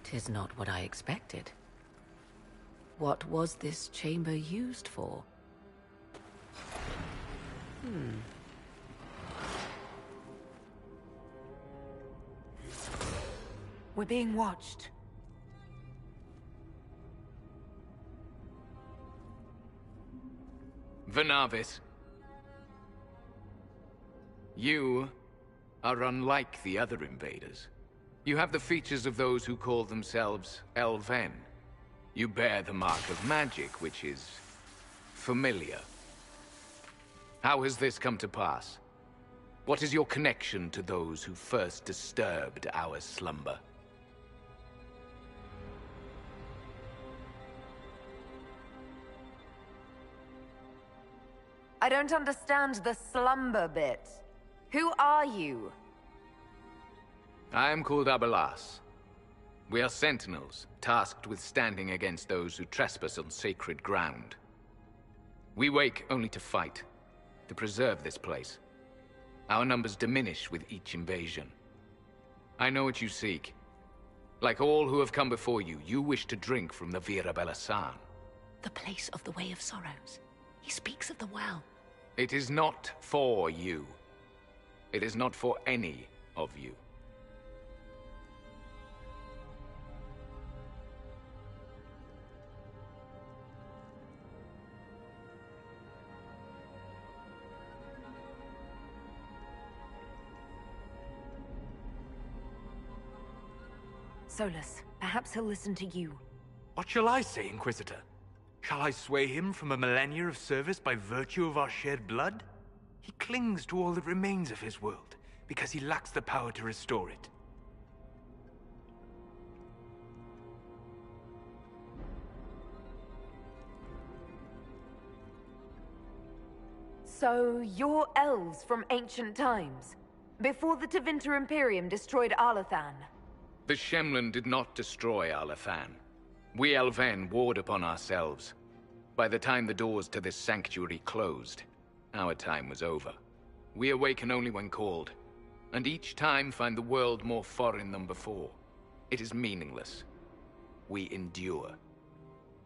'Tis not what I expected. What was this chamber used for? We're being watched. Venavis. You are unlike the other invaders. You have the features of those who call themselves Elven. You bear the mark of magic, which is familiar. How has this come to pass? What is your connection to those who first disturbed our slumber? I don't understand the slumber bit. Who are you? I am called Abelas. We are sentinels, tasked with standing against those who trespass on sacred ground. We wake only to fight, to preserve this place. Our numbers diminish with each invasion. I know what you seek. Like all who have come before you, you wish to drink from the Vira Belasan. The place of the Way of Sorrows. He speaks of the well. It is not for you. It is not for any of you. Solus, perhaps he'll listen to you. What shall I say, Inquisitor? Shall I sway him from a millennia of service by virtue of our shared blood? He clings to all that remains of his world, because he lacks the power to restore it. So, you're elves from ancient times, before the Tevinter Imperium destroyed Arlathan. The Shemlen did not destroy Arlathan. We Elven warred upon ourselves. By the time the doors to this sanctuary closed, our time was over. We awaken only when called, and each time find the world more foreign than before. It is meaningless. We endure.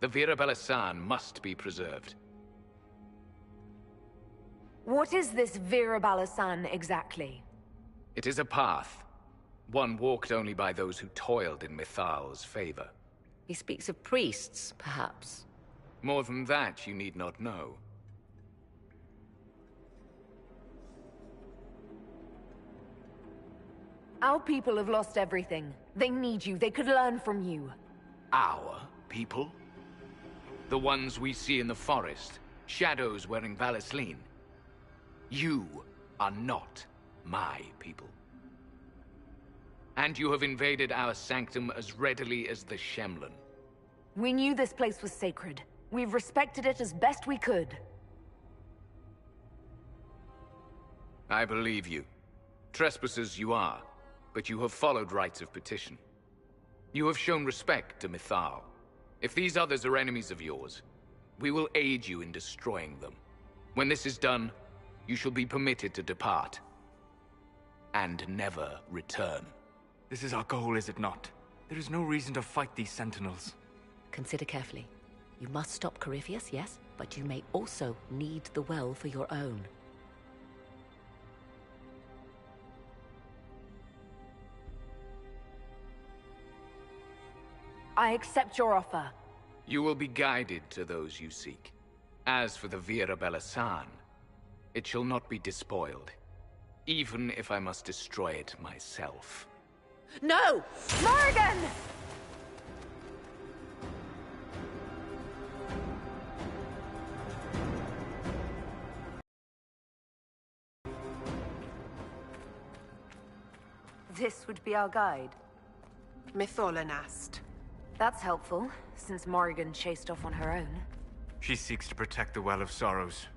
The Vira Belasan must be preserved. What is this Vira Balasan exactly? It is a path. One walked only by those who toiled in Mithal's favor. He speaks of priests, perhaps. More than that, you need not know. Our people have lost everything. They need you. They could learn from you. Our people? The ones we see in the forest, shadows wearing Valisleen. You are not my people. And you have invaded our sanctum as readily as the Shemlen. We knew this place was sacred. We've respected it as best we could. I believe you. Trespassers you are, but you have followed rites of petition. You have shown respect to Mithal. If these others are enemies of yours, we will aid you in destroying them. When this is done, you shall be permitted to depart. And never return. This is our goal, is it not? There is no reason to fight these sentinels. Consider carefully. You must stop Corypheus, yes, but you may also need the well for your own. I accept your offer. You will be guided to those you seek. As for the Vira Belasan, it shall not be despoiled, even if I must destroy it myself. No! Morrigan! This would be our guide. Mytholanast. That's helpful, since Morrigan chased off on her own. She seeks to protect the Well of Sorrows.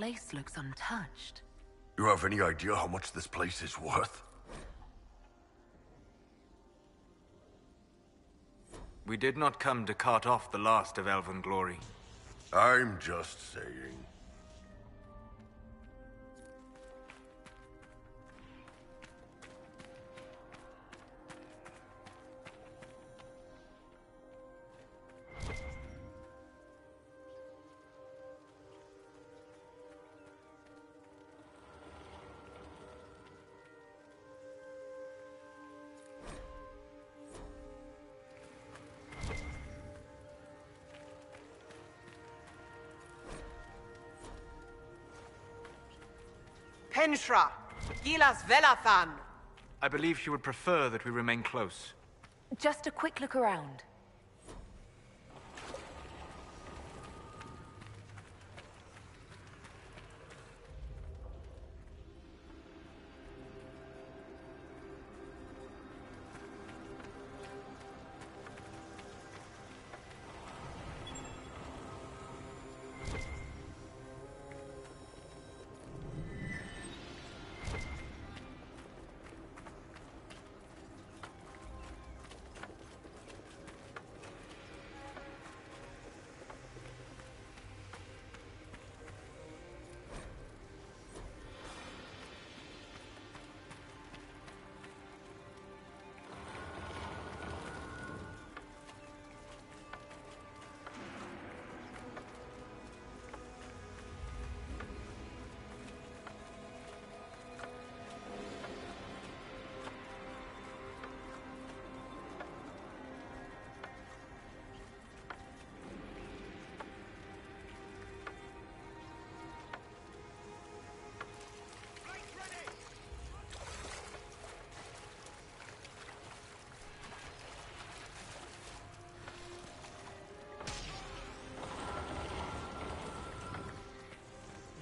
place looks untouched. You have any idea how much this place is worth? We did not come to cart off the last of Elven glory. I'm just saying. Penshra, Gilas Velathan. I believe she would prefer that we remain close. Just a quick look around.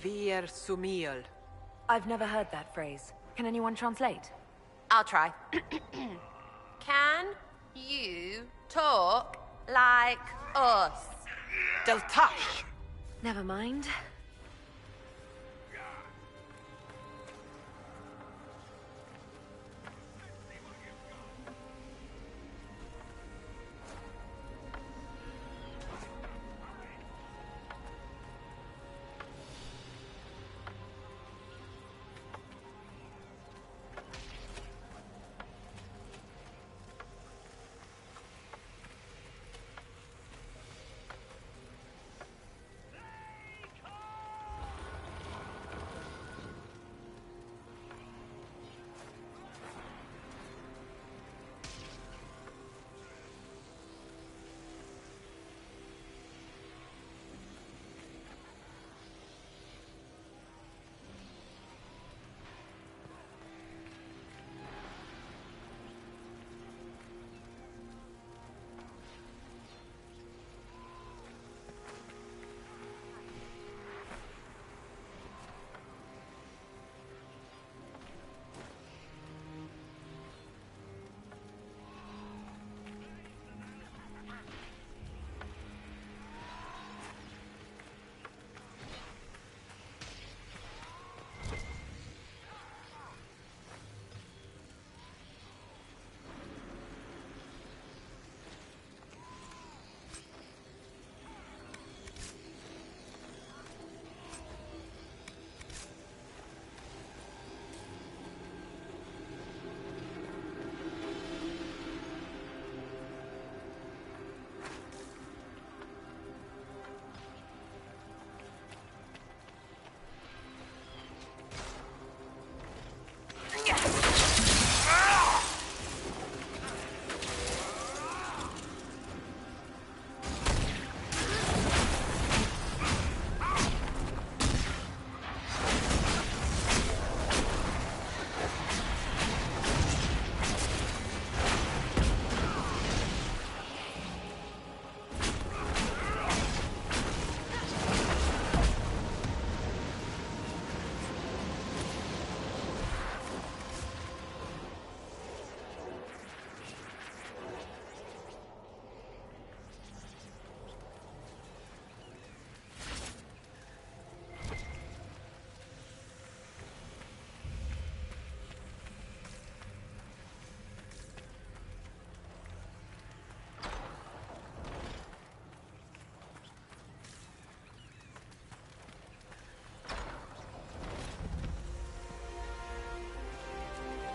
Vir Sumiel. I've never heard that phrase. Can anyone translate? I'll try. Can you talk like us? Deltash. Never mind.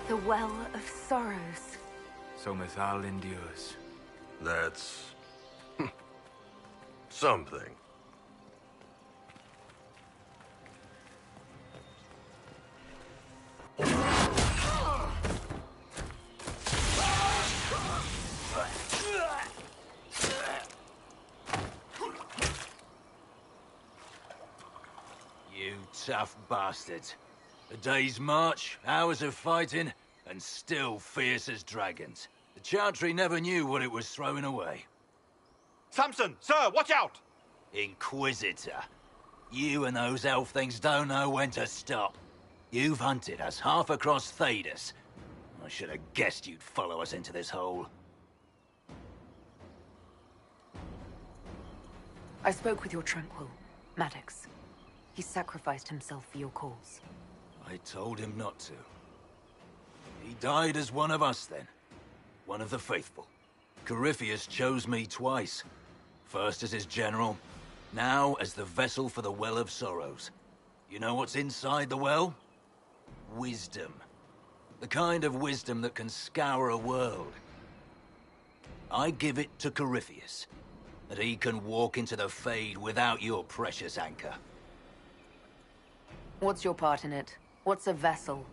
The Well of Sorrows. So Mithal endures. That's... something. You tough bastards. A day's march, hours of fighting, and still fierce as dragons. The Chantry never knew what it was throwing away. Samson, sir, watch out! Inquisitor. You and those elf things don't know when to stop. You've hunted us half across Thedas. I should have guessed you'd follow us into this hole. I spoke with your Tranquil, Maddox. He sacrificed himself for your cause. I told him not to. He died as one of us then. One of the faithful. Corypheus chose me twice. First as his general, now as the vessel for the Well of Sorrows. You know what's inside the well? Wisdom. The kind of wisdom that can scour a world. I give it to Corypheus, that he can walk into the Fade without your precious anchor. What's your part in it? What's a vessel?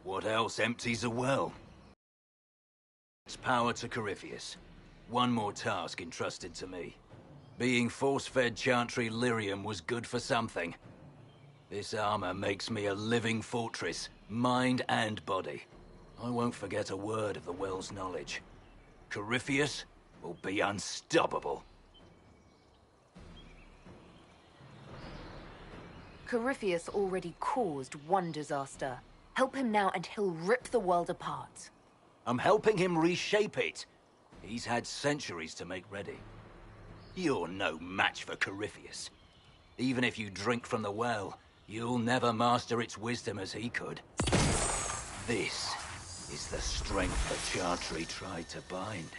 What else empties a well? It's power to Corypheus. One more task entrusted to me. Being force-fed Chantry lyrium was good for something. This armor makes me a living fortress, mind and body. I won't forget a word of the well's knowledge. Corypheus will be unstoppable. Corypheus already caused one disaster. Help him now and he'll rip the world apart. I'm helping him reshape it. He's had centuries to make ready. You're no match for Corypheus. Even if you drink from the well, you'll never master its wisdom as he could. This is the strength the Chantry tried to bind.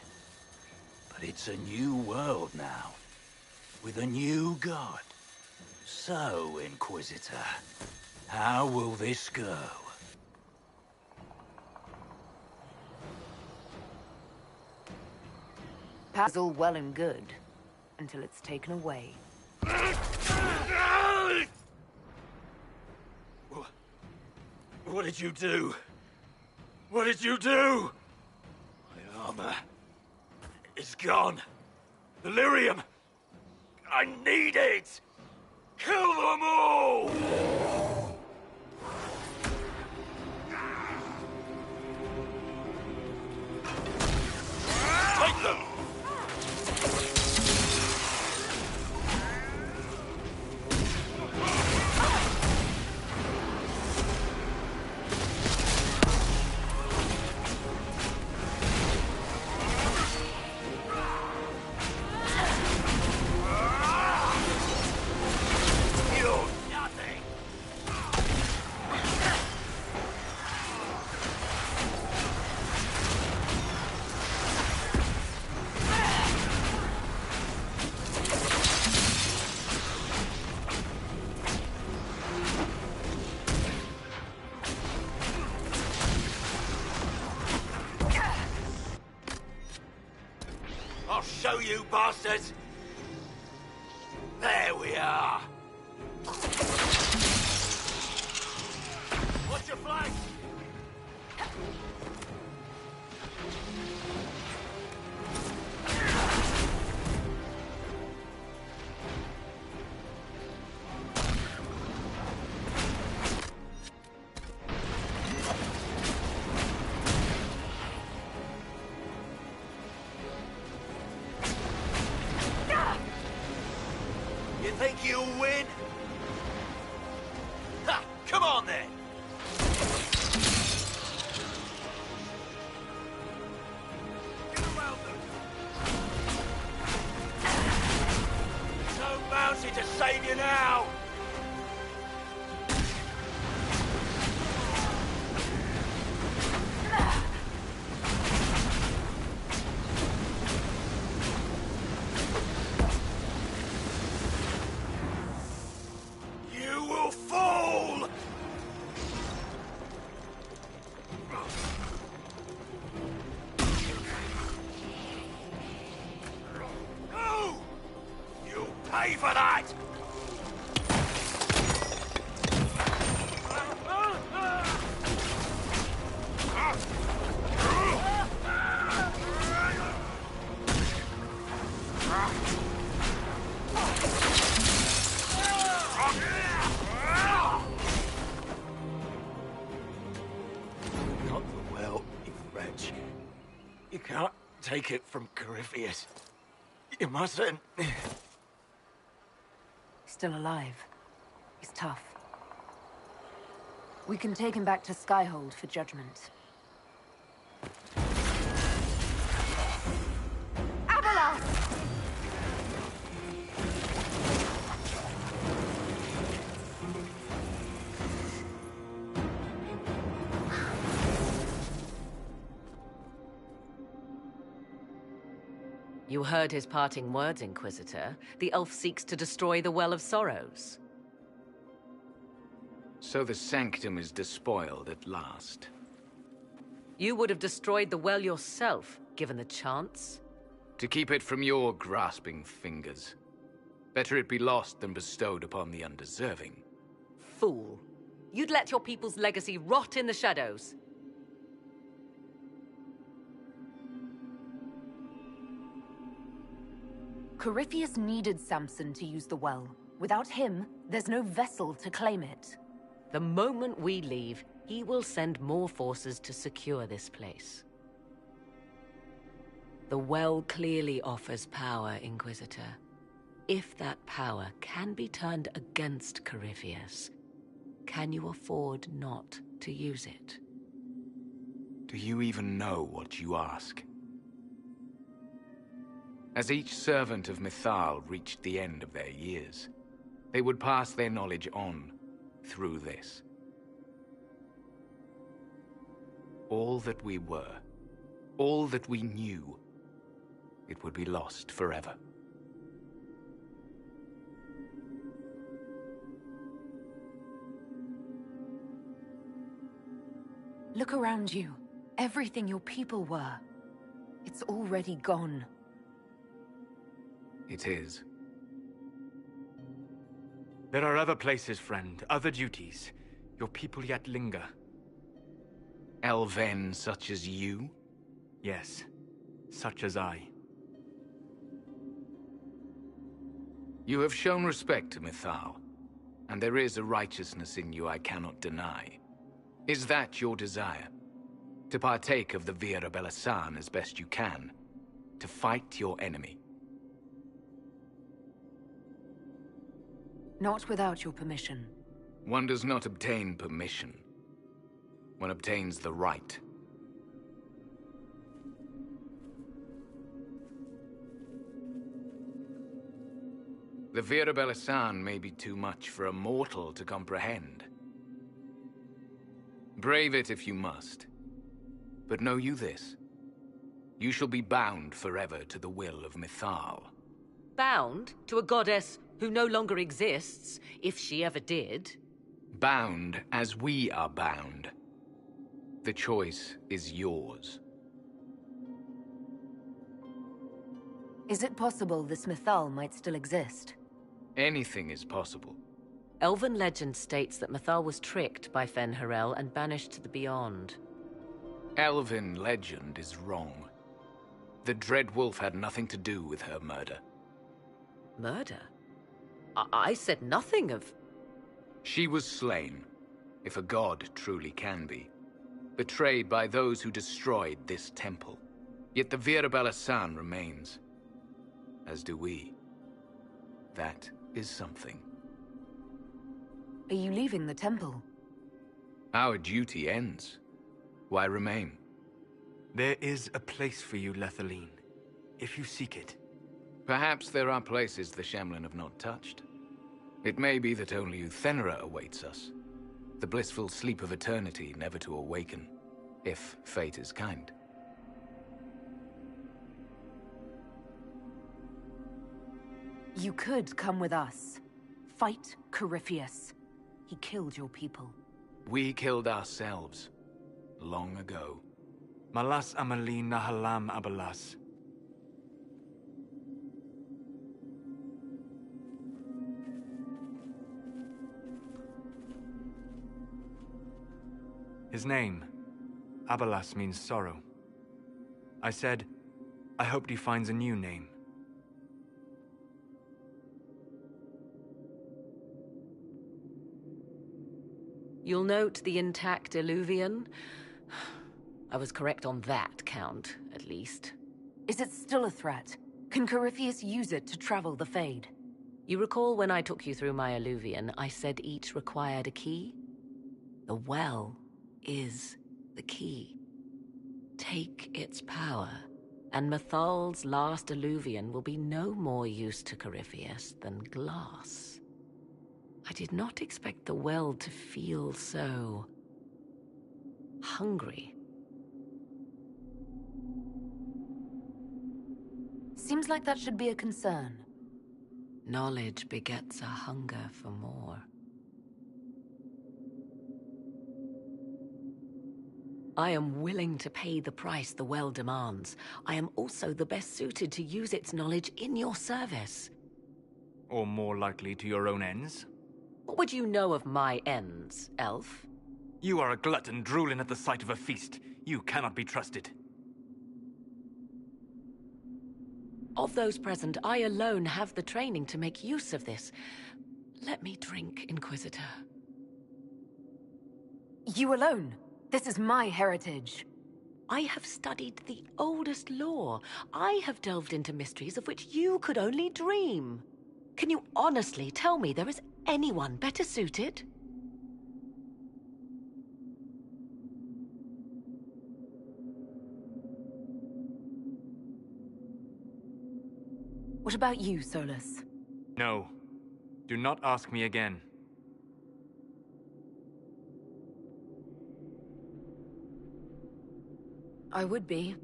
But it's a new world now, with a new god. So, Inquisitor, how will this go? Power's all well and good, until it's taken away. What did you do? What did you do? My armor is gone. The lyrium! I need it! Kill them all! Take them! I'll show you, bastards! There we are! Watch your flank! You think you'll win? Ha! Come on then! Get around them! So bouncy to save you now! pay for that! Not the well, you wretch. You can't take it from Corypheus. You mustn't. Still alive. He's tough. We can take him back to Skyhold for judgment. Abelas! You heard his parting words, Inquisitor. The elf seeks to destroy the Well of Sorrows. So the sanctum is despoiled at last. You would have destroyed the well yourself, given the chance. To keep it from your grasping fingers. Better it be lost than bestowed upon the undeserving. Fool. You'd let your people's legacy rot in the shadows. Corypheus needed Samson to use the well. Without him, there's no vessel to claim it. The moment we leave, he will send more forces to secure this place. The well clearly offers power, Inquisitor. If that power can be turned against Corypheus, can you afford not to use it? Do you even know what you ask? As each servant of Mythal reached the end of their years, they would pass their knowledge on through this. All that we were, all that we knew, it would be lost forever. Look around you. Everything your people were. It's already gone. It is. There are other places, friend, other duties. Your people yet linger. Elven such as you? Yes, such as I. You have shown respect to Mythal, and there is a righteousness in you I cannot deny. Is that your desire? To partake of the Vira Belasan as best you can? To fight your enemy? Not without your permission. One does not obtain permission. One obtains the right. The Vira Belasan may be too much for a mortal to comprehend. Brave it if you must. But know you this. You shall be bound forever to the will of Mythal. Bound to a goddess who no longer exists, if she ever did. Bound as we are bound. The choice is yours. Is it possible this Mythal might still exist? Anything is possible. Elven legend states that Mythal was tricked by Fen-Harel and banished to the Beyond. Elven legend is wrong. The Dread Wolf had nothing to do with her murder. Murder? I said nothing of... She was slain, if a god truly can be. Betrayed by those who destroyed this temple. Yet the Vira Belasan remains. As do we. That is something. Are you leaving the temple? Our duty ends. Why remain? There is a place for you, Lethaline, if you seek it. Perhaps there are places the Shemlin have not touched. It may be that only Uthenera awaits us. The blissful sleep of eternity, never to awaken, if fate is kind. You could come with us. Fight Corypheus. He killed your people. We killed ourselves. Long ago. Malas Amalin Nahalam Abalas. His name, Abalas, means sorrow. I said, I hoped he finds a new name. You'll note the intact Illuvian. I was correct on that count, at least. Is it still a threat? Can Corypheus use it to travel the Fade? You recall when I took you through my Illuvian, I said each required a key? The well is the key. Take its power, and Mathal's last Illuvian will be no more use to Corypheus than glass. I did not expect the well to feel so hungry. Seems like that should be a concern. Knowledge begets a hunger for more. I am willing to pay the price the well demands. I am also the best suited to use its knowledge in your service. Or more likely to your own ends? What would you know of my ends, elf? You are a glutton drooling at the sight of a feast. You cannot be trusted. Of those present, I alone have the training to make use of this. Let me drink, Inquisitor. You alone? This is my heritage. I have studied the oldest lore. I have delved into mysteries of which you could only dream. Can you honestly tell me there is anyone better suited? What about you, Solus? No. Do not ask me again. I would be.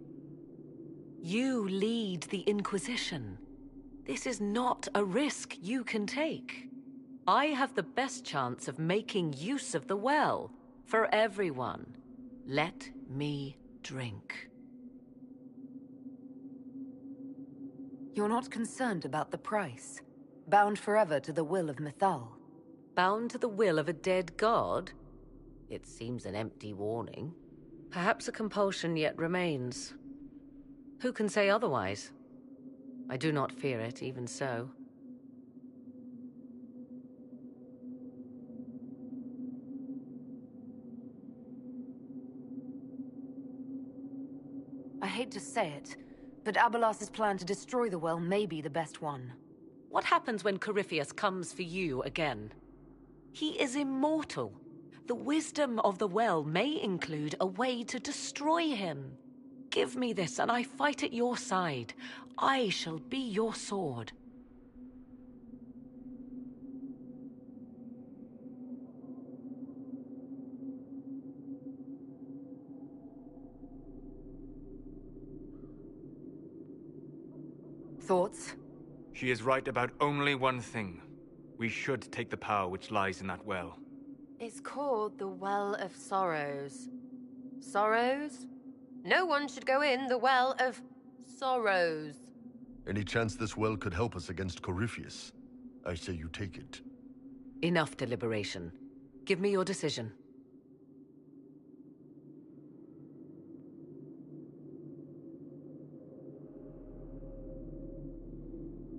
You lead the Inquisition. This is not a risk you can take. I have the best chance of making use of the well for everyone. Let me drink. You're not concerned about the price? Bound forever to the will of Mythal? Bound to the will of a dead god? It seems an empty warning. Perhaps a compulsion yet remains. Who can say otherwise? I do not fear it, even so. I hate to say it, but Abalas's plan to destroy the well may be the best one. What happens when Corypheus comes for you again? He is immortal. The wisdom of the well may include a way to destroy him. Give me this and I fight at your side. I shall be your sword. Thoughts? She is right about only one thing. We should take the power which lies in that well. It's called the Well of Sorrows. Sorrows? No one should go in the Well of Sorrows. Any chance this well could help us against Corypheus? I say you take it. Enough deliberation. Give me your decision.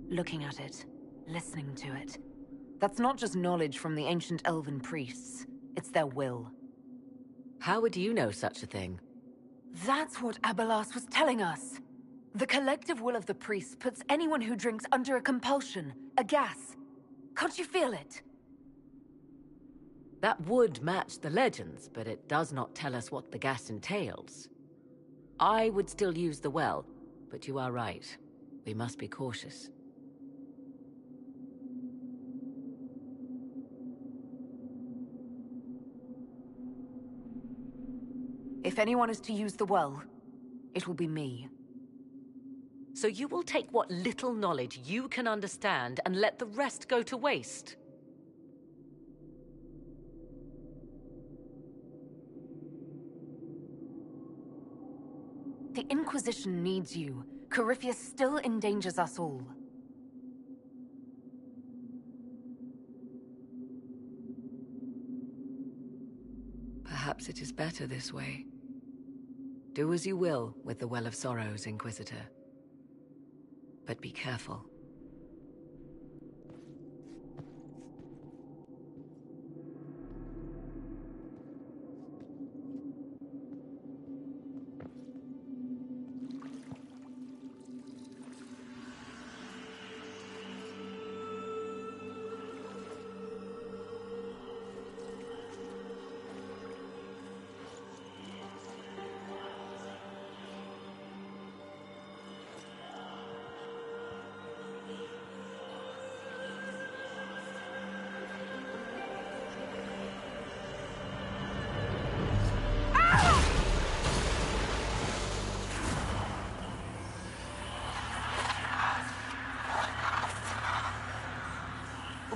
Looking at it, listening to it. That's not just knowledge from the ancient Elven priests. It's their will. How would you know such a thing? That's what Abalas was telling us. The collective will of the priests puts anyone who drinks under a compulsion, a gas. Can't you feel it? That would match the legends, but it does not tell us what the gas entails. I would still use the well, but you are right. We must be cautious. If anyone is to use the well, it will be me. So you will take what little knowledge you can understand and let the rest go to waste? The Inquisition needs you. Corypheus still endangers us all. Perhaps Perhaps it is better this way. Do as you will with the Well of Sorrows, Inquisitor. But be careful.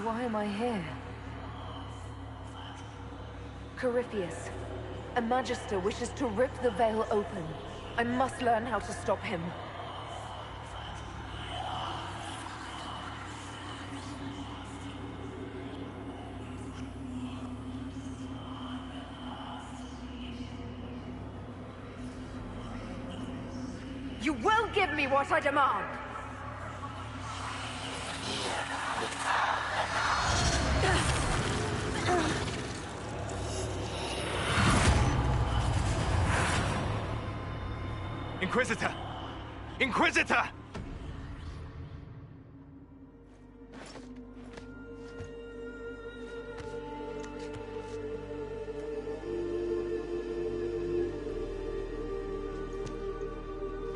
Why am I here? Corypheus, a Magister wishes to rip the veil open. I must learn how to stop him. You will give me what I demand! Inquisitor! Inquisitor!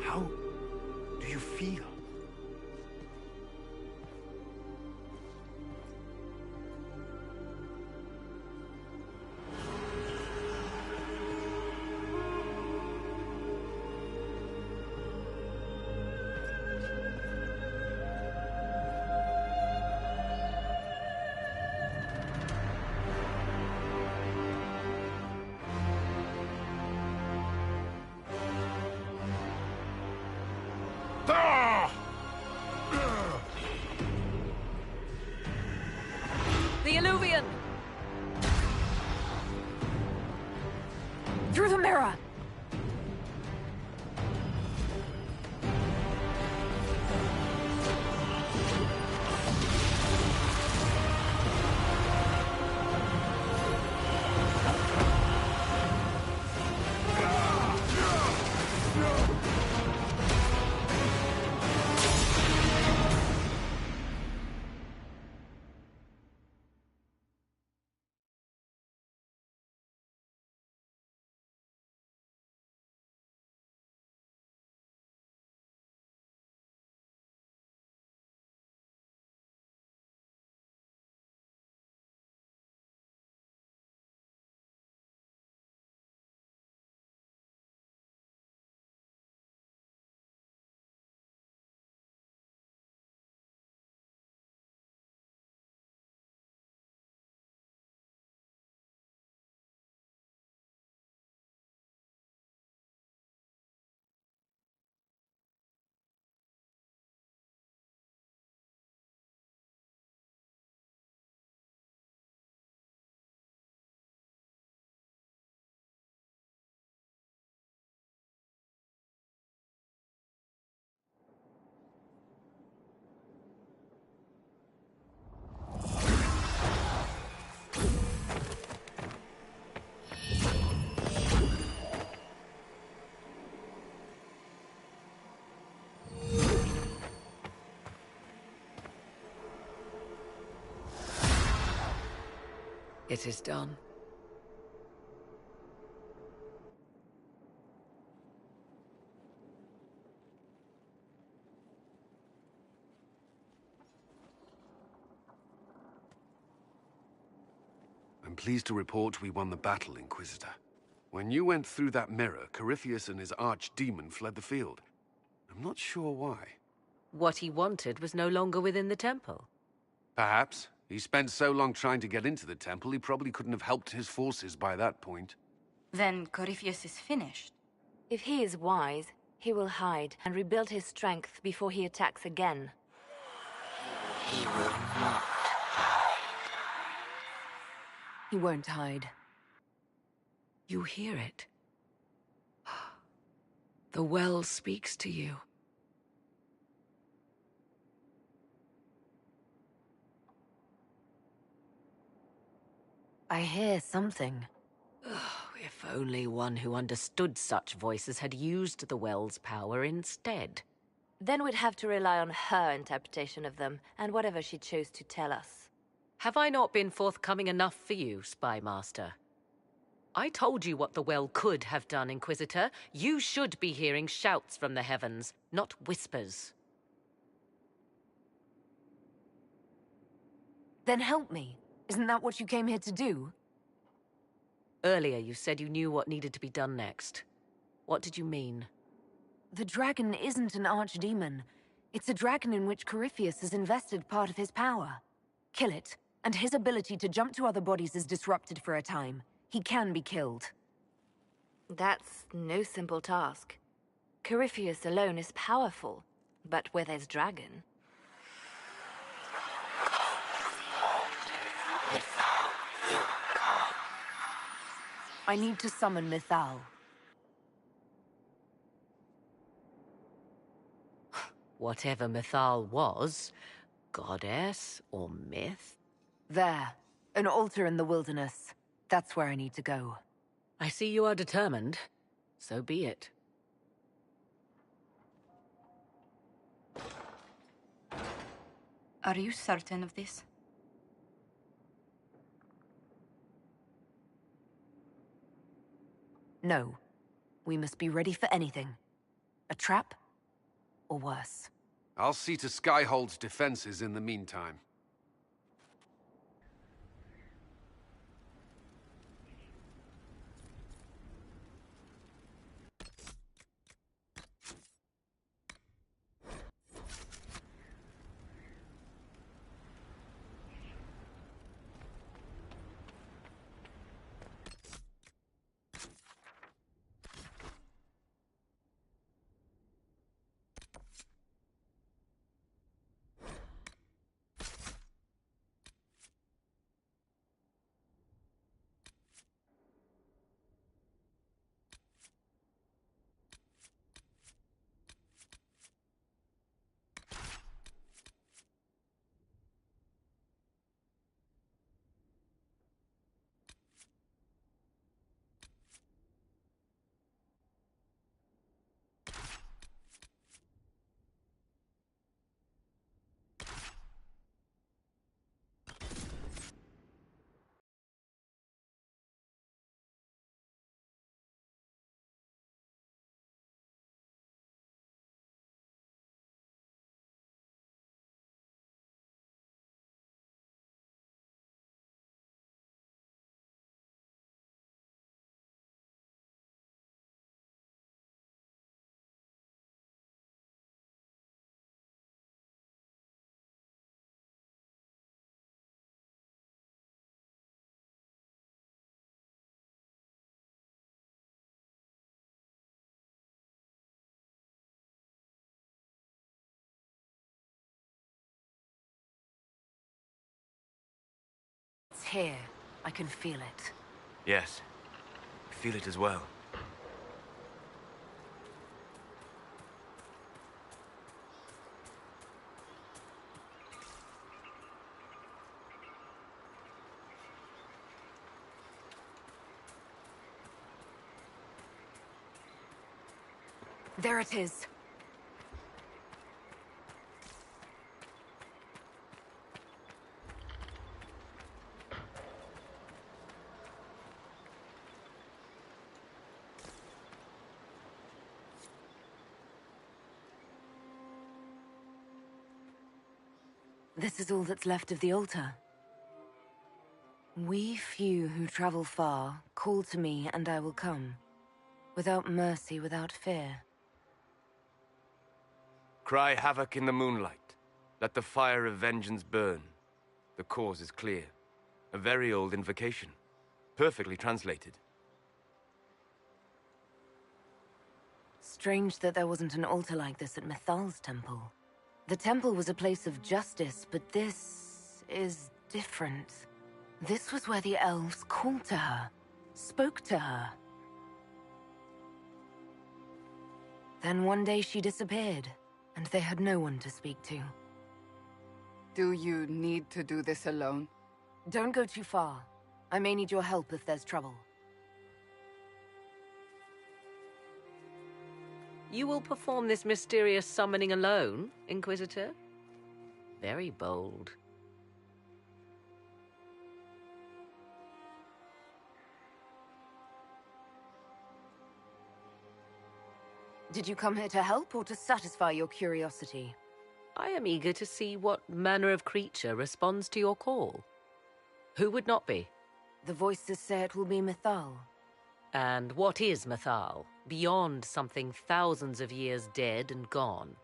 How do you feel? The Illuvian! Through the mirror! It is done. I'm pleased to report we won the battle, Inquisitor. When you went through that mirror, Corypheus and his archdemon fled the field. I'm not sure why. What he wanted was no longer within the temple. Perhaps. He spent so long trying to get into the temple, he probably couldn't have helped his forces by that point. Then Corypheus is finished. If he is wise, he will hide and rebuild his strength before he attacks again. He will not. He won't hide. You hear it. The well speaks to you. I hear something. If only one who understood such voices had used the well's power instead. Then we'd have to rely on her interpretation of them, and whatever she chose to tell us. Have I not been forthcoming enough for you, Spy Master? I told you what the well could have done, Inquisitor. You should be hearing shouts from the heavens, not whispers. Then help me. Isn't that what you came here to do? Earlier you said you knew what needed to be done next. What did you mean? The dragon isn't an archdemon. It's a dragon in which Corypheus has invested part of his power. Kill it, and his ability to jump to other bodies is disrupted for a time. He can be killed. That's no simple task. Corypheus alone is powerful, but with his dragon... I need to summon Mythal. Whatever Mythal was, goddess or myth? There, an altar in the wilderness. That's where I need to go. I see you are determined. So be it. Are you certain of this? No. We must be ready for anything. A trap, or worse. I'll see to Skyhold's defenses in the meantime. It's here. I can feel it. Yes. I feel it as well. There it is. This is all that's left of the altar. We few who travel far, call to me and I will come. Without mercy, without fear. Cry havoc in the moonlight. Let the fire of vengeance burn. The cause is clear. A very old invocation. Perfectly translated. Strange that there wasn't an altar like this at Mythal's temple. The temple was a place of justice, but this is different. This was where the elves called to her, spoke to her, Then one day she disappeared, and they had no one to speak to. Do you need to do this alone? Don't go too far. I may need your help if there's trouble. You will perform this mysterious summoning alone, Inquisitor? Very bold. Did you come here to help or to satisfy your curiosity? I am eager to see what manner of creature responds to your call. Who would not be? The voices say it will be Mythal. And what is Mythal, beyond something thousands of years dead and gone?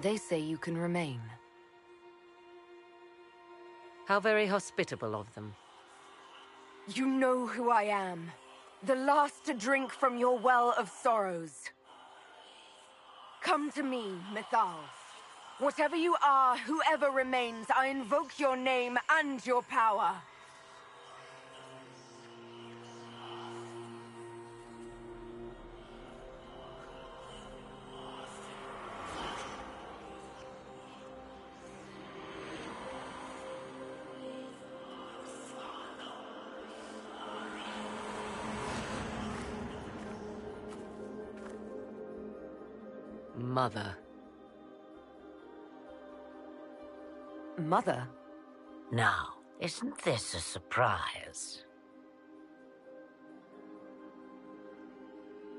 They say you can remain. How very hospitable of them. You know who I am. The last to drink from your well of sorrows. Come to me, Mythal. Whatever you are, whoever remains, I invoke your name and your power. Mother. Mother? Now, isn't this a surprise?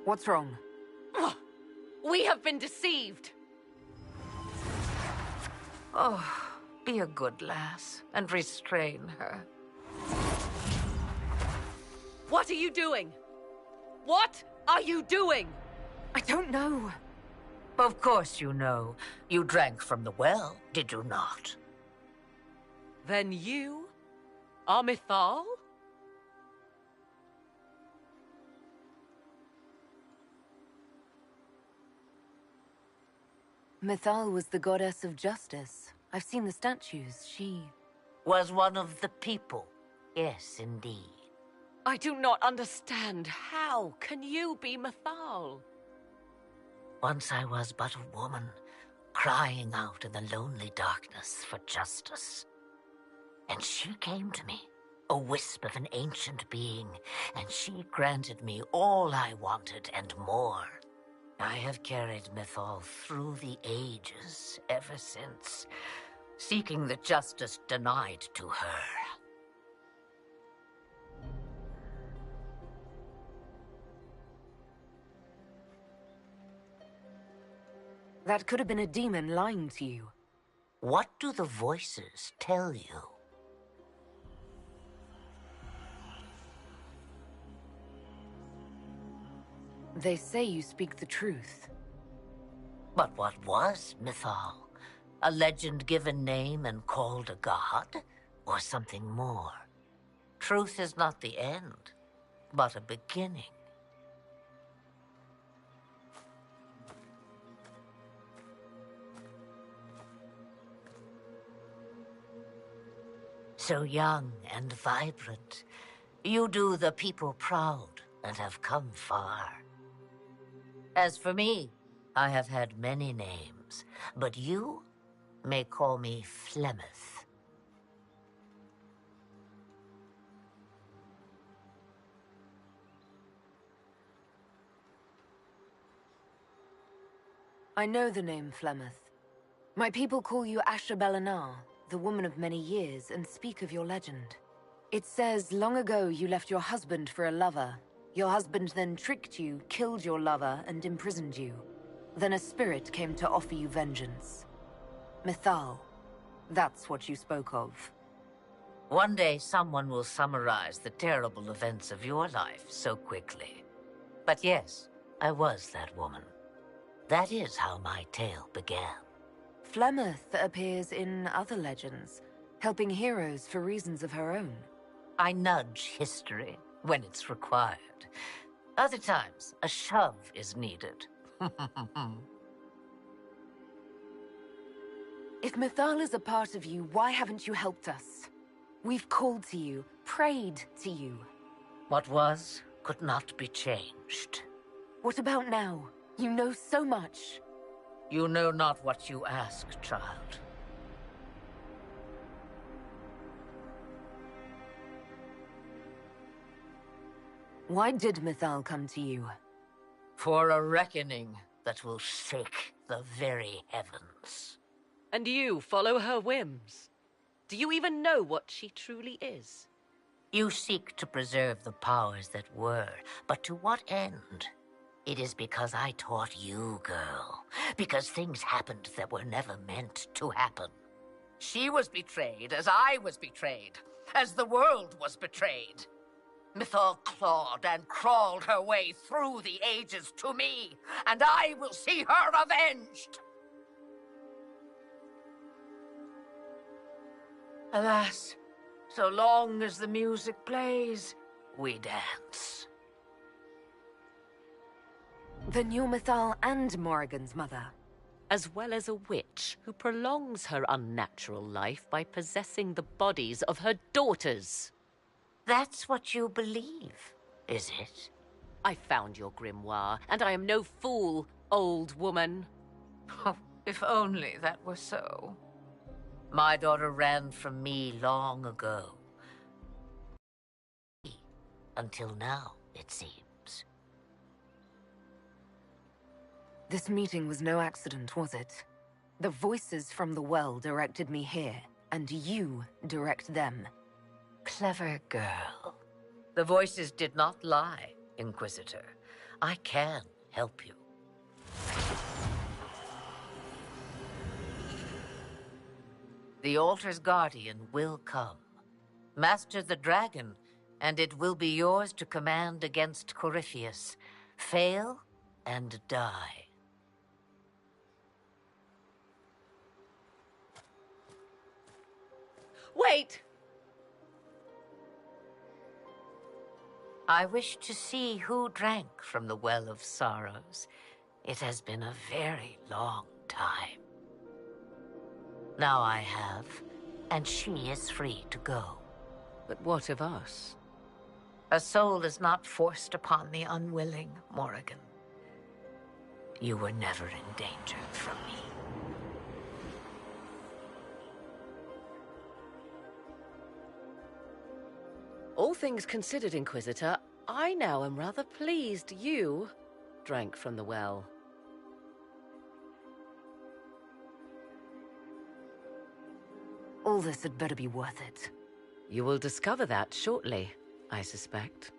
What's wrong? We have been deceived! Oh, be a good lass and restrain her. What are you doing? What are you doing? I don't know. Of course you know. You drank from the well, did you not? Then you are Mythal? Mythal was the goddess of justice. I've seen the statues. She was one of the people. Yes, indeed. I do not understand. How can you be Mythal? Once I was but a woman, crying out in the lonely darkness for justice. And she came to me, a wisp of an ancient being, and she granted me all I wanted and more. I have carried Mythal through the ages ever since, seeking the justice denied to her. That could have been a demon lying to you. What do the voices tell you? They say you speak the truth. But what was Mythal? A legend given name and called a god? Or something more? Truth is not the end, but a beginning. So young and vibrant, you do the people proud and have come far. As for me, I have had many names, but you may call me Flemeth. I know the name Flemeth. My people call you Asher Belenar, the woman of many years, and speak of your legend. It says long ago you left your husband for a lover. Your husband then tricked you, killed your lover, and imprisoned you. Then a spirit came to offer you vengeance. Mythal, that's what you spoke of. One day someone will summarize the terrible events of your life so quickly. But yes, I was that woman. That is how my tale began. Flemeth appears in other legends, helping heroes for reasons of her own. I nudge history when it's required. Other times, a shove is needed. If Mythal is a part of you, why haven't you helped us? We've called to you, prayed to you. What was could not be changed. What about now? You know so much. You know not what you ask, child. Why did Mythal come to you? For a reckoning that will shake the very heavens. And you follow her whims? Do you even know what she truly is? You seek to preserve the powers that were, but to what end? It is because I taught you, girl. Because things happened that were never meant to happen. She was betrayed as I was betrayed, as the world was betrayed. Mythal clawed and crawled her way through the ages to me, and I will see her avenged! Alas, so long as the music plays, we dance. Then you're Mythal and Morrigan's mother. As well as a witch who prolongs her unnatural life by possessing the bodies of her daughters. That's what you believe, is it? I found your grimoire, and I am no fool, old woman. Oh, if only that were so. My daughter ran from me long ago. Until now, it seems. This meeting was no accident, was it? The voices from the well directed me here, and you direct them. Clever girl. The voices did not lie, Inquisitor. I can help you. The altar's guardian will come. Master the dragon, and it will be yours to command against Corypheus. Fail and die. Wait! I wish to see who drank from the Well of Sorrows. It has been a very long time. Now I have, and she is free to go. But what of us? A soul is not forced upon the unwilling, Morrigan. You were never in danger from me. All things considered, Inquisitor, I now am rather pleased you drank from the well. All this had better be worth it. You will discover that shortly, I suspect.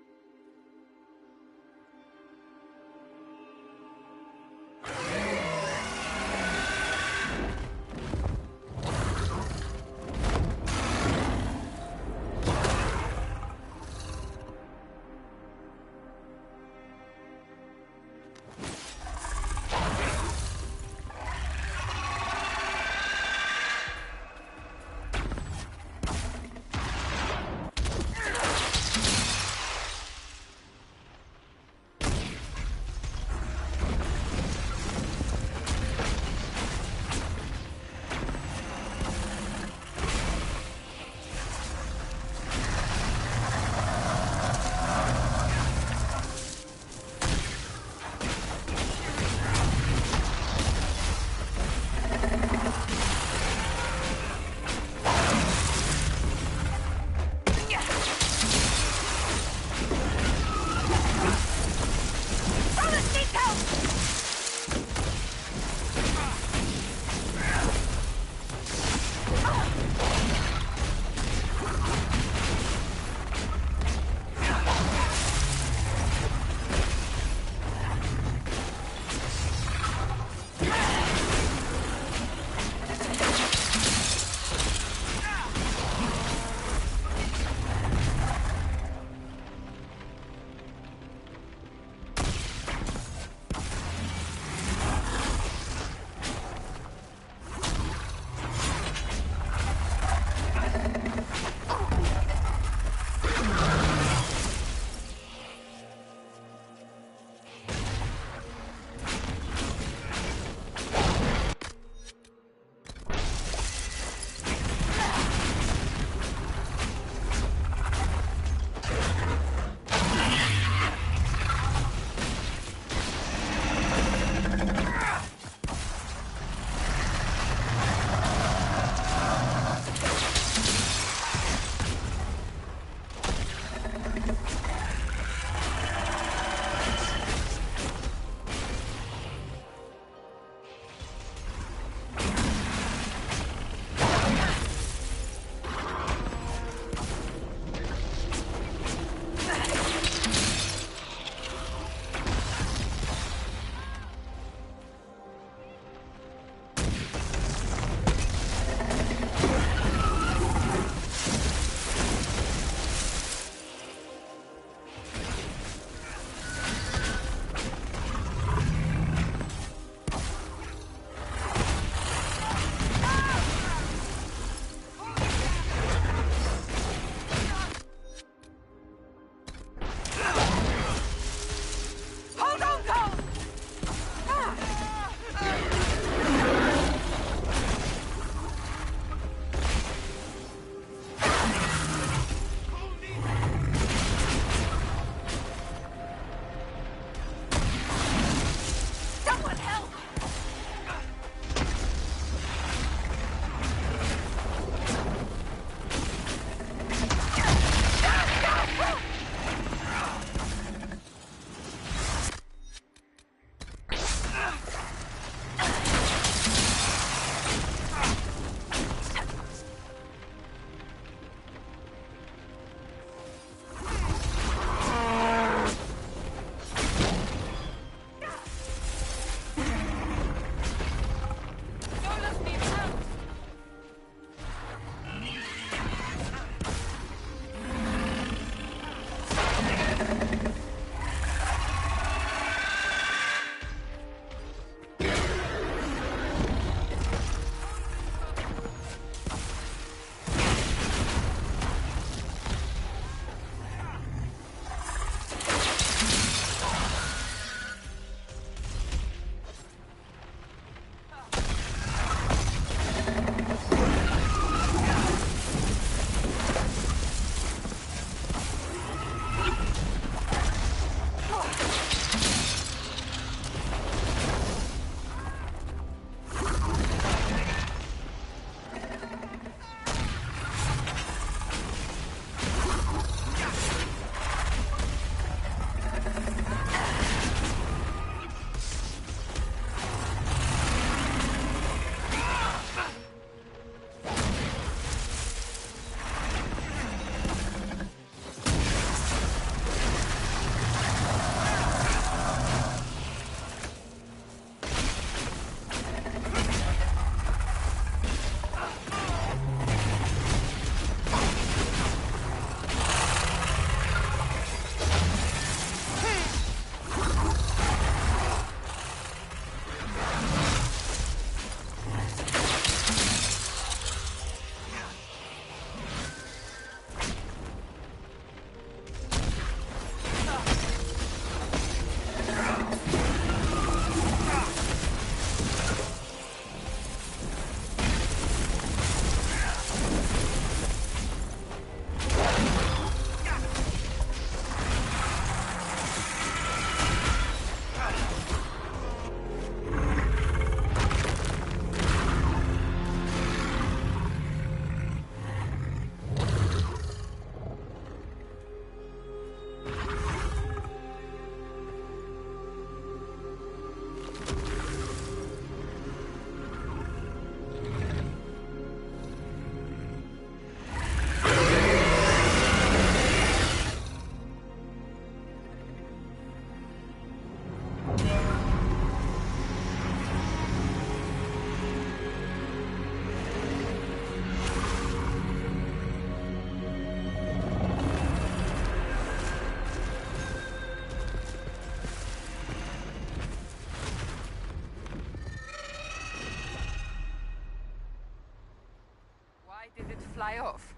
die off.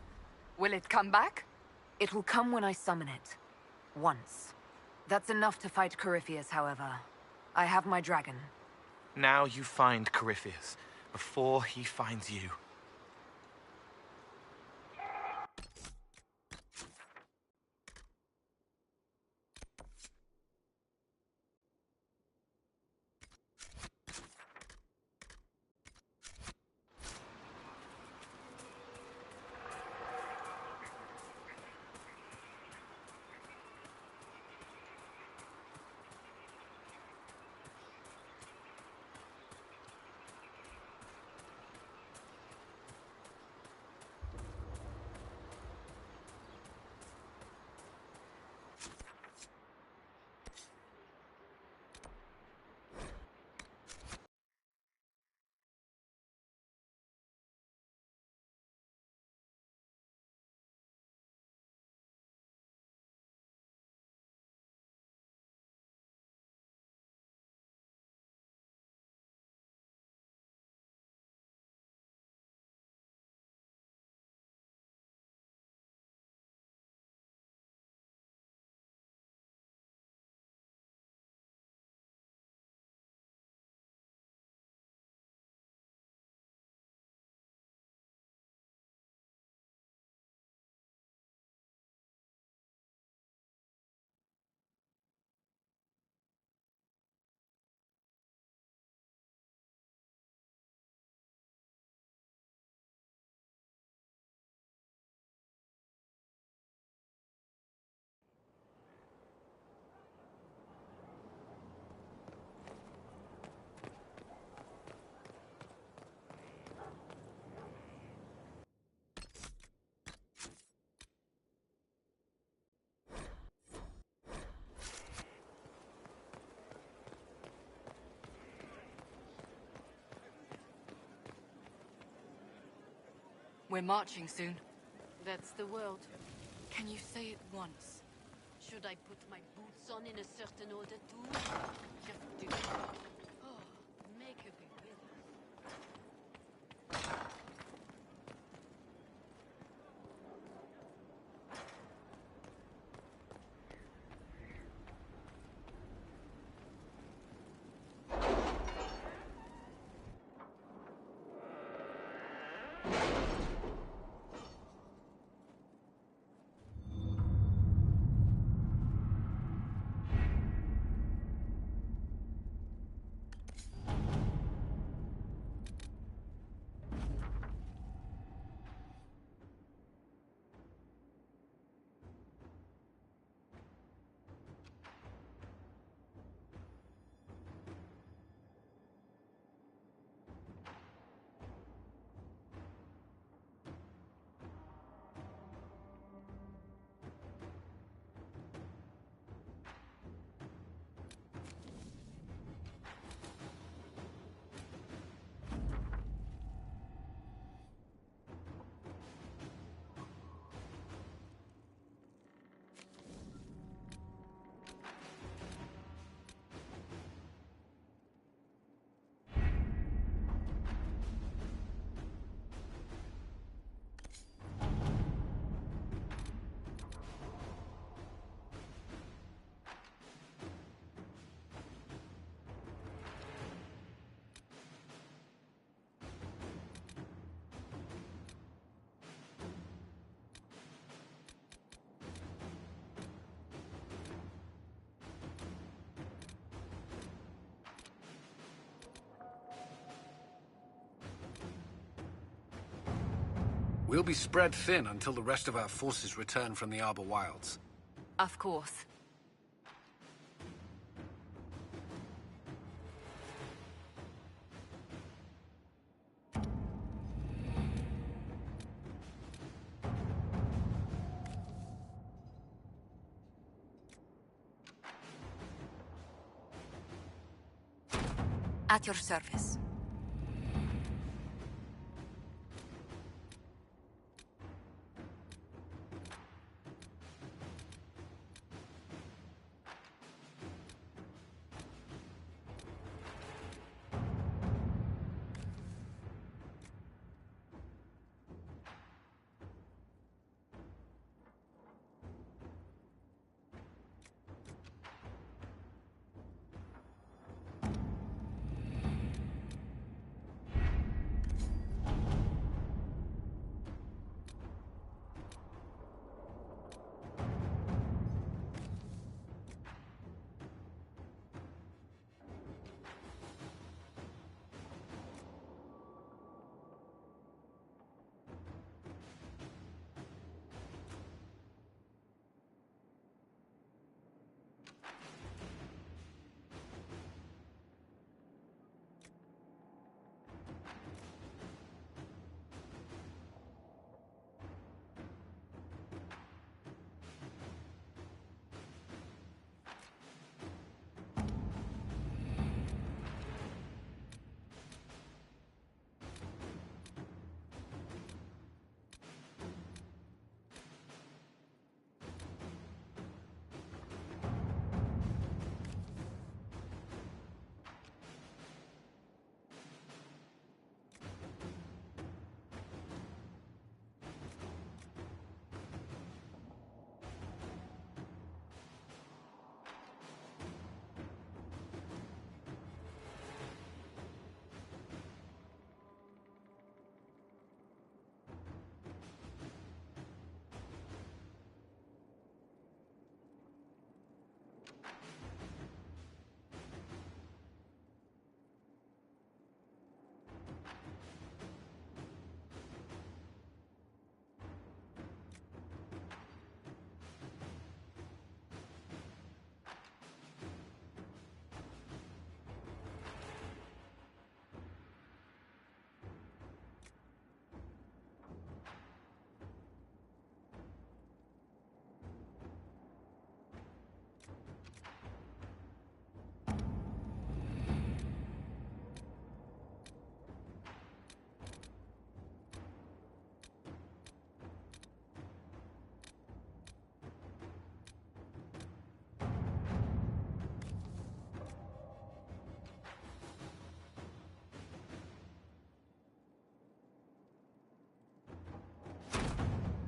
Will it come back? It will come when I summon it. Once. That's enough to fight Corypheus, however. I have my dragon. Now you find Corypheus, before he finds you. We're marching soon. That's the world. Can you say it once? Should I put my boots on in a certain order too? Just do it. Oh, make a big We'll be spread thin until the rest of our forces return from the Arbor Wilds. Of course. At your service.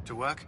To work?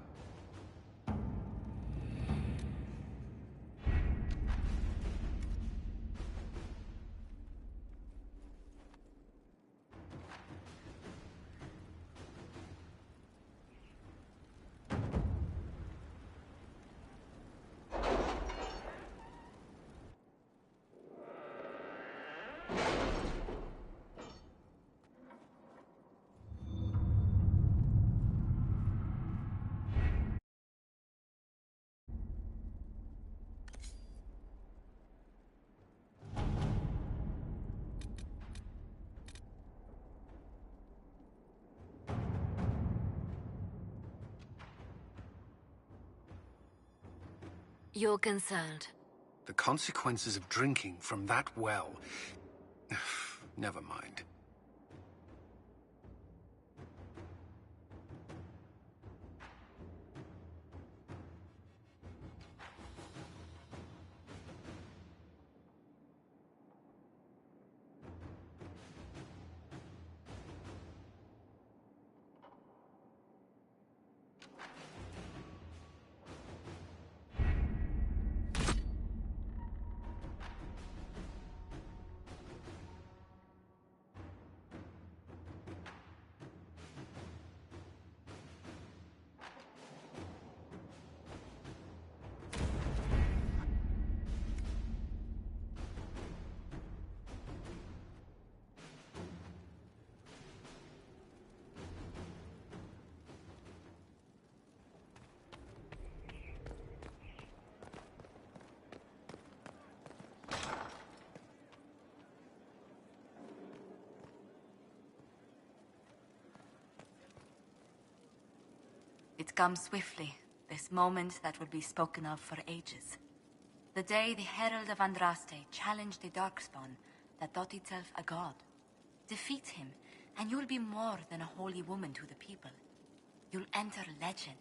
You're concerned. The consequences of drinking from that well. Never mind. It comes swiftly, this moment that will be spoken of for ages. The day the Herald of Andraste challenged the Darkspawn that thought itself a god. Defeat him, and you'll be more than a holy woman to the people. You'll enter legend.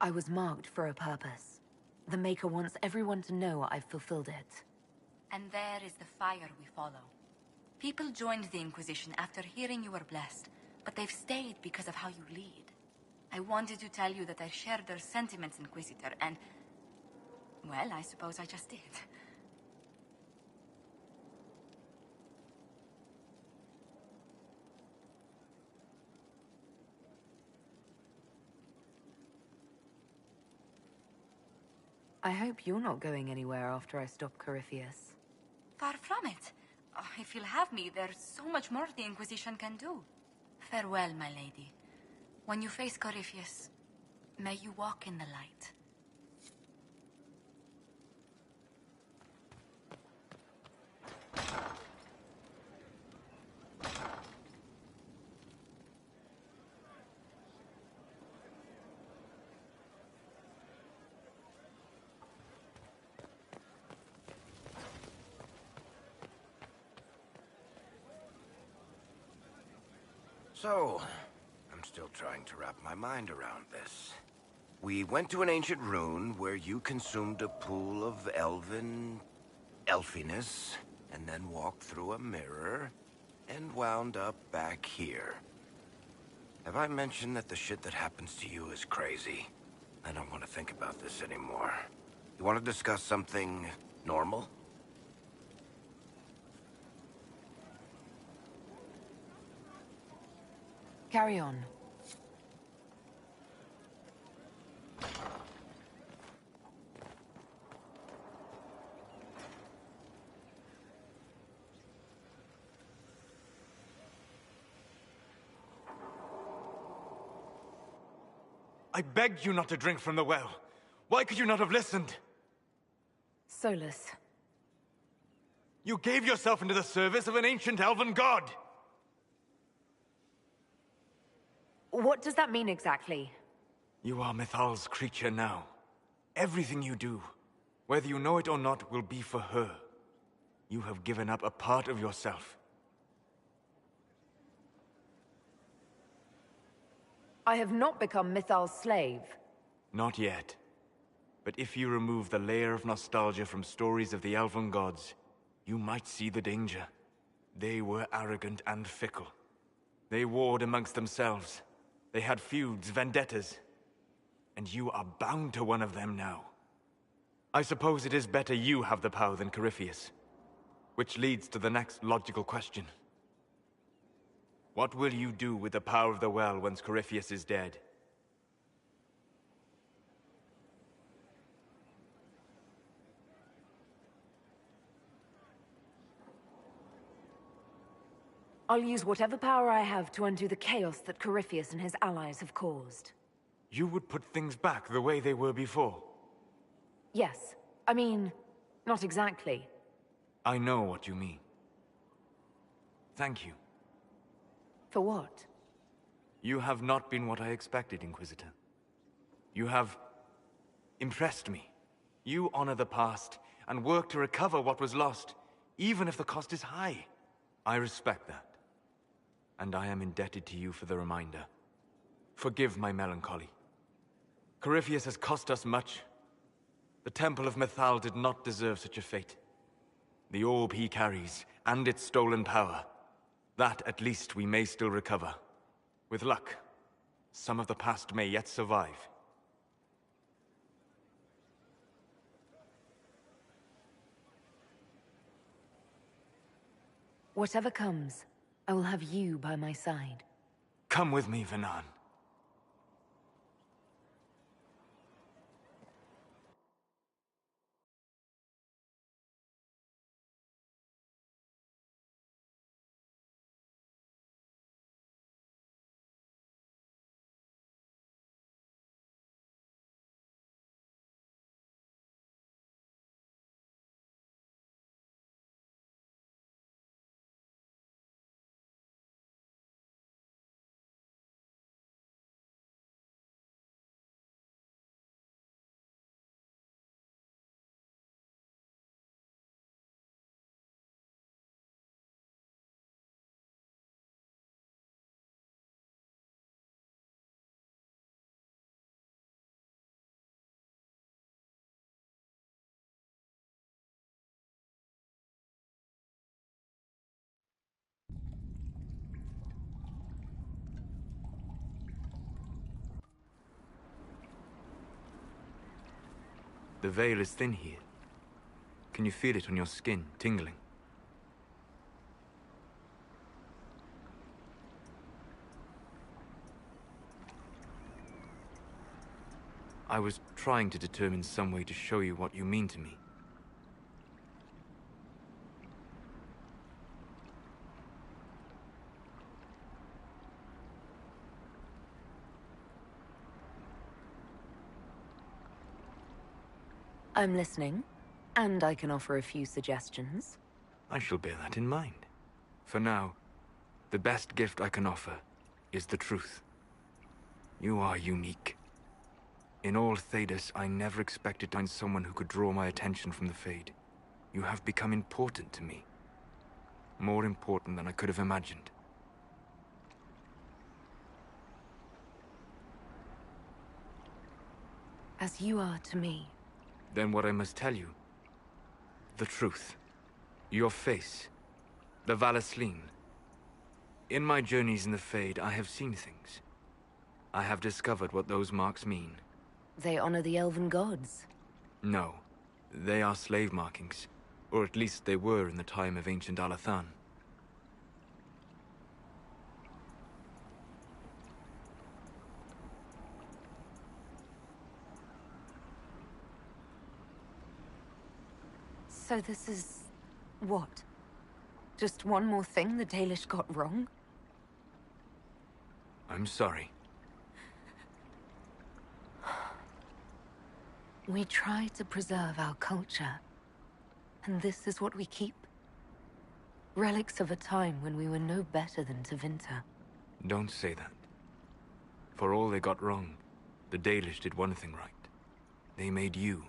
I was marked for a purpose. The Maker wants everyone to know I've fulfilled it. And there is the fire we follow. People joined the Inquisition after hearing you were blessed, but they've stayed because of how you lead. I wanted to tell you that I shared their sentiments, Inquisitor, and... well, I suppose I just did. I hope you're not going anywhere after I stop Corypheus. Far from it. Oh, if you'll have me, there's so much more the Inquisition can do. Farewell, my lady. When you face Corypheus, may you walk in the light. So, I'm still trying to wrap my mind around this. We went to an ancient rune where you consumed a pool of elven... elfiness, and then walked through a mirror, and wound up back here. Have I mentioned that the shit that happens to you is crazy? I don't want to think about this anymore. You want to discuss something normal? Carry on. I begged you not to drink from the well. Why could you not have listened? Solus. You gave yourself into the service of an ancient elven god! What does that mean exactly? You are Mythal's creature now. Everything you do, whether you know it or not, will be for her. You have given up a part of yourself. I have not become Mythal's slave. Not yet. But if you remove the layer of nostalgia from stories of the elven gods, you might see the danger. They were arrogant and fickle. They warred amongst themselves. They had feuds, vendettas. And you are bound to one of them now. I suppose it is better you have the power than Corypheus. Which leads to the next logical question. What will you do with the power of the well once Corypheus is dead? I'll use whatever power I have to undo the chaos that Corypheus and his allies have caused. You would put things back the way they were before? Yes. I mean, not exactly. I know what you mean. Thank you. For what? You have not been what I expected, Inquisitor. You have impressed me. You honor the past and work to recover what was lost, even if the cost is high. I respect that. And I am indebted to you for the reminder. Forgive my melancholy. Corypheus has cost us much. The Temple of Mythal did not deserve such a fate. The orb he carries, and its stolen power, that at least we may still recover. With luck, some of the past may yet survive. Whatever comes, I will have you by my side. Come with me, Vanan. The veil is thin here. Can you feel it on your skin, tingling? I was trying to determine some way to show you what you mean to me. I'm listening, and I can offer a few suggestions. I shall bear that in mind. For now, the best gift I can offer is the truth. You are unique. In all Thedas, I never expected to find someone who could draw my attention from the Fade. You have become important to me. More important than I could have imagined. As you are to me. Then what I must tell you, the truth. Your face, the Valasleen. In my journeys in the Fade, I have seen things. I have discovered what those marks mean. They honor the Elven gods. No, they are slave markings. Or at least they were in the time of ancient Alathan. So this is... what? Just one more thing the Dalish got wrong? I'm sorry. We try to preserve our culture. And this is what we keep? Relics of a time when we were no better than Tevinter. Don't say that. For all they got wrong, the Dalish did one thing right. They made you.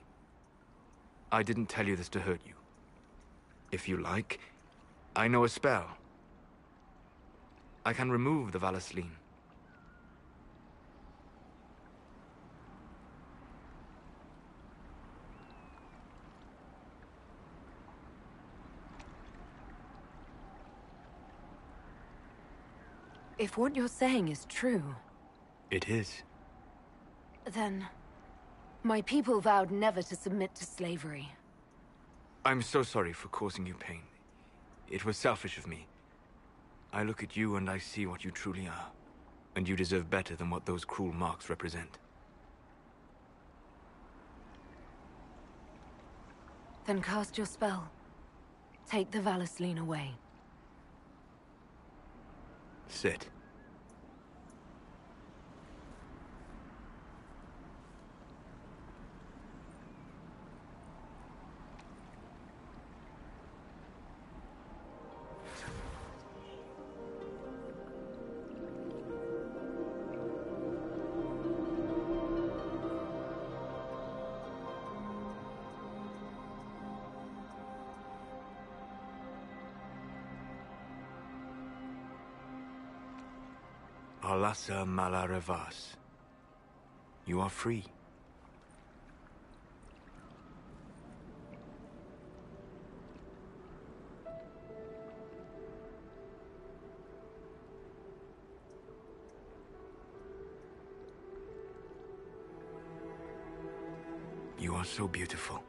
I didn't tell you this to hurt you. If you like, I know a spell. I can remove the Valasleen. If what you're saying is true... It is. Then... my people vowed never to submit to slavery. I'm so sorry for causing you pain. It was selfish of me. I look at you and I see what you truly are. And you deserve better than what those cruel marks represent. Then cast your spell. Take the Valisleen away. Sit. Alasa Malarevas. You are free. You are so beautiful.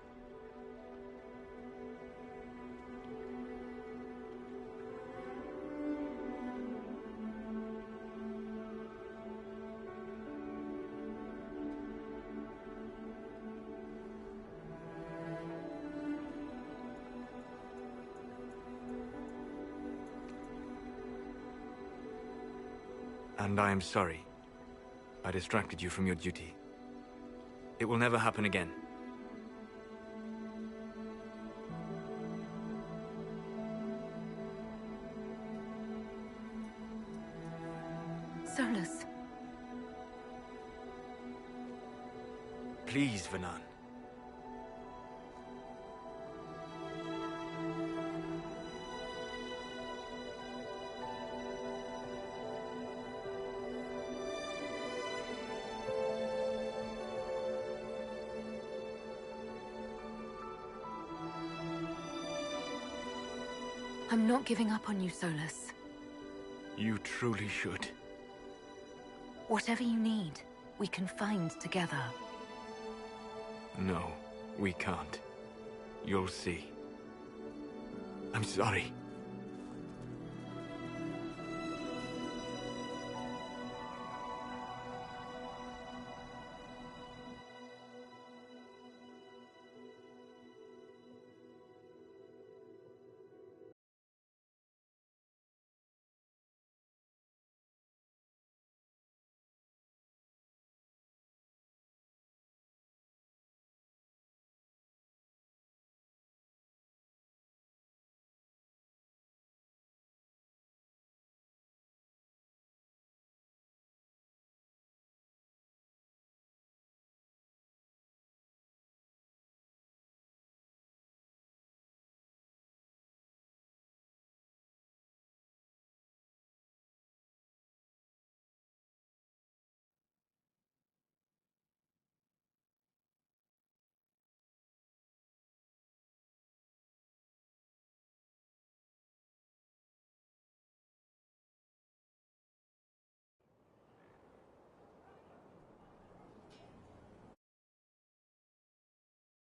And I am sorry. I distracted you from your duty. It will never happen again. Solus. Please, Vanan. I'm not giving up on you, Solus. You truly should. Whatever you need, we can find together. No, we can't. You'll see. I'm sorry.